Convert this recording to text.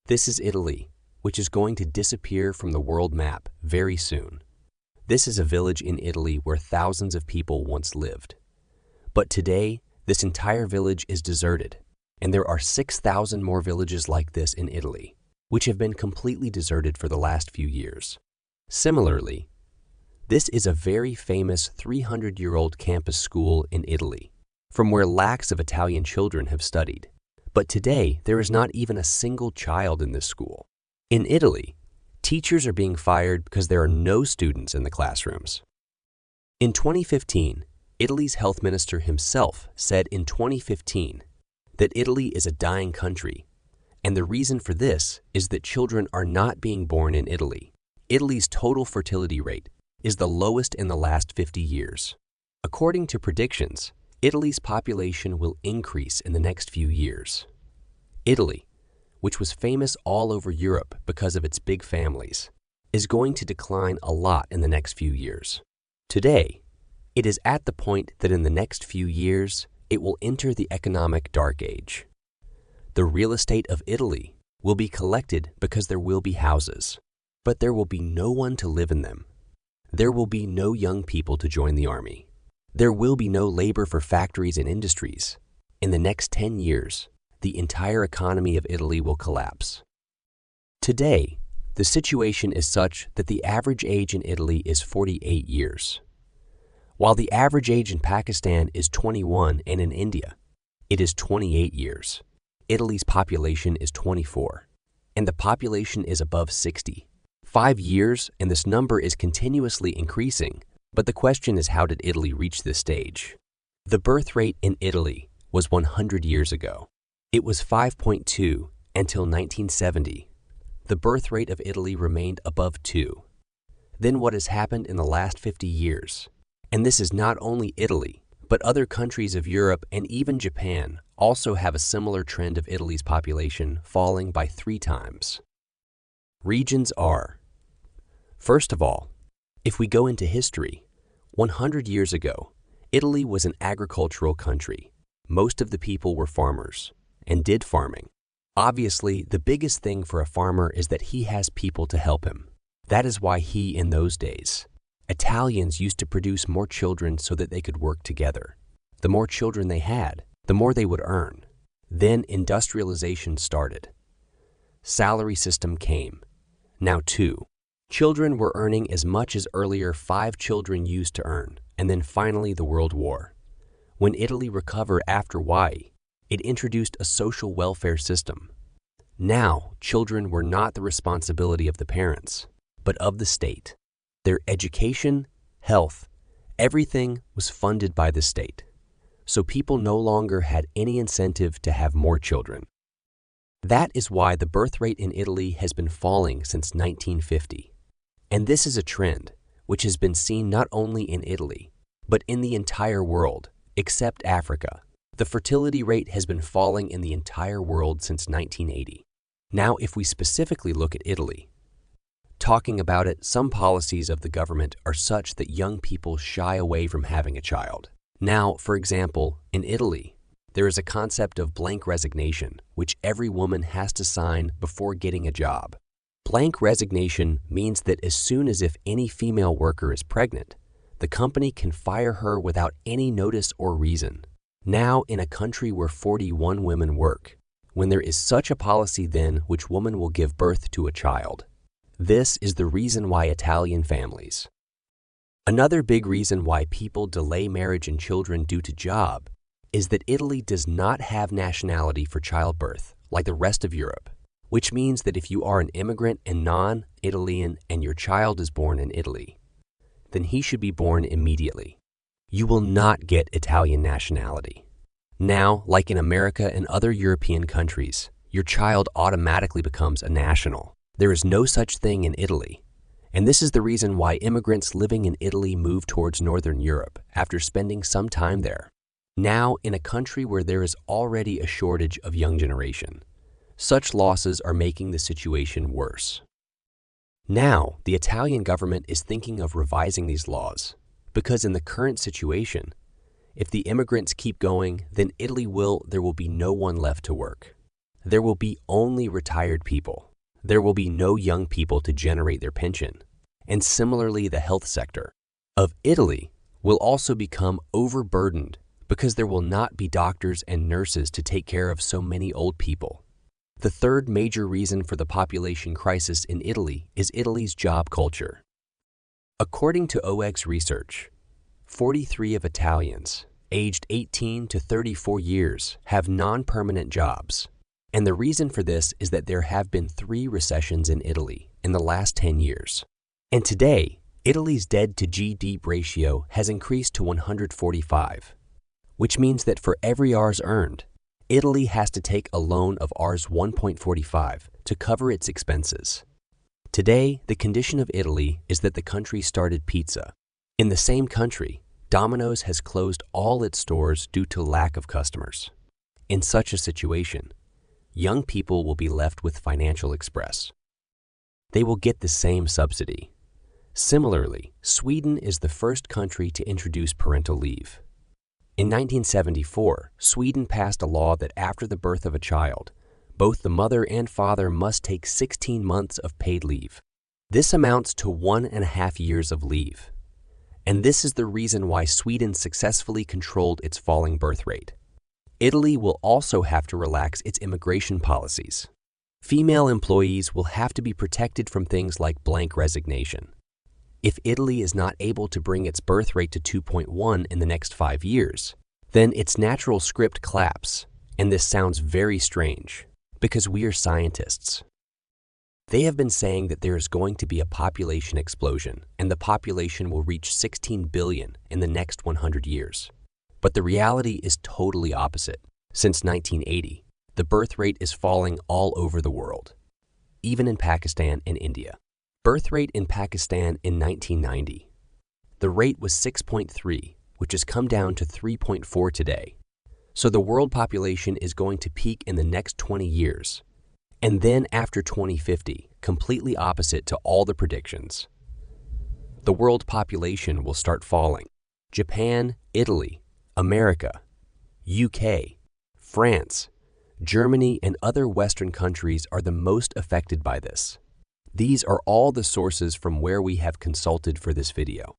This is Italy, which is going to disappear from the world map very soon. This is a village in Italy where thousands of people once lived. But today, this entire village is deserted, and there are 6,000 more villages like this in Italy, which have been completely deserted for the last few years. Similarly, this is a very famous 300-year-old campus school in Italy, from where lakhs of Italian children have studied. But today, there is not even a single child in this school. In Italy, teachers are being fired because there are no students in the classrooms. In 2015, Italy's health minister himself said in 2015 that Italy is a dying country, and the reason for this is that children are not being born in Italy. Italy's total fertility rate is the lowest in the last 50 years. According to predictions, Italy's population will increase in the next few years. Italy, which was famous all over Europe because of its big families, is going to decline a lot in the next few years. Today, it is at the point that in the next few years, it will enter the economic dark age. The real estate of Italy will be collected because there will be houses, but there will be no one to live in them. There will be no young people to join the army. There will be no labor for factories and industries. In the next 10 years, the entire economy of Italy will collapse. Today, the situation is such that the average age in Italy is 48 years. While the average age in Pakistan is 21 and in India, it is 28 years. Italy's population is 24, and the population is above 60. 5 years, and this number is continuously increasing. But the question is, how did Italy reach this stage? The birth rate in Italy was 100 years ago. It was 5.2 until 1970. The birth rate of Italy remained above 2. Then what has happened in the last 50 years? And this is not only Italy, but other countries of Europe and even Japan also have a similar trend of Italy's population falling by 3 times. Regions are: first of all, if we go into history, 100 years ago, Italy was an agricultural country. Most of the people were farmers and did farming. Obviously, the biggest thing for a farmer is that he has people to help him. That is why in those days, Italians used to produce more children so that they could work together. The more children they had, the more they would earn. Then industrialization started. Salary system came. Now 2. Children were earning as much as earlier 5 children used to earn, and then finally the World War. When Italy recovered after it introduced a social welfare system. Now, children were not the responsibility of the parents, but of the state. Their education, health, everything was funded by the state. So people no longer had any incentive to have more children. That is why the birth rate in Italy has been falling since 1950. And this is a trend which has been seen not only in Italy, but in the entire world, except Africa. The fertility rate has been falling in the entire world since 1980. Now, if we specifically look at Italy, talking about it, some policies of the government are such that young people shy away from having a child. Now, for example, in Italy, there is a concept of blank resignation, which every woman has to sign before getting a job. Blank resignation means that as soon as if any female worker is pregnant, the company can fire her without any notice or reason. Now, in a country where 41 women work, when there is such a policy then which woman will give birth to a child. This is the reason why Italian families. Another big reason why people delay marriage and children due to job is that Italy does not have nationality for childbirth like the rest of Europe, which means that if you are an immigrant and non-Italian and your child is born in Italy, then he should be born immediately. You will not get Italian nationality. Now, like in America and other European countries, your child automatically becomes a national. There is no such thing in Italy. And this is the reason why immigrants living in Italy move towards Northern Europe after spending some time there. Now, in a country where there is already a shortage of young generation, such losses are making the situation worse. Now, the Italian government is thinking of revising these laws, because in the current situation, if the immigrants keep going, then there will be no one left to work. there will be only retired people. There will be no young people to generate their pension. And similarly, the health sector of Italy will also become overburdened because there will not be doctors and nurses to take care of so many old people. The third major reason for the population crisis in Italy is Italy's job culture. According to OEG's research, 43 of Italians aged 18 to 34 years have non-permanent jobs. And the reason for this is that there have been 3 recessions in Italy in the last 10 years. And today, Italy's debt-to-GDP ratio has increased to 145, which means that for every Rs earned, Italy has to take a loan of Rs 1.45 to cover its expenses. Today, the condition of Italy is that the country started pizza. In the same country, Domino's has closed all its stores due to lack of customers. In such a situation, young people will be left with financial express. They will get the same subsidy. Similarly, Sweden is the first country to introduce parental leave. In 1974, Sweden passed a law that after the birth of a child, both the mother and father must take 16 months of paid leave. This amounts to 1.5 years of leave. And this is the reason why Sweden successfully controlled its falling birth rate. Italy will also have to relax its immigration policies. Female employees will have to be protected from things like blank resignation. If Italy is not able to bring its birth rate to 2.1 in the next 5 years, then its natural script collapses, and this sounds very strange, because we are scientists. They have been saying that there is going to be a population explosion, and the population will reach 16 billion in the next 100 years. But the reality is totally opposite. Since 1980, the birth rate is falling all over the world, even in Pakistan and India. Birth rate in Pakistan in 1990. The rate was 6.3, which has come down to 3.4 today. So the world population is going to peak in the next 20 years. And then after 2050, completely opposite to all the predictions. The world population will start falling. Japan, Italy, America, UK, France, Germany, and other Western countries are the most affected by this. These are all the sources from where we have consulted for this video.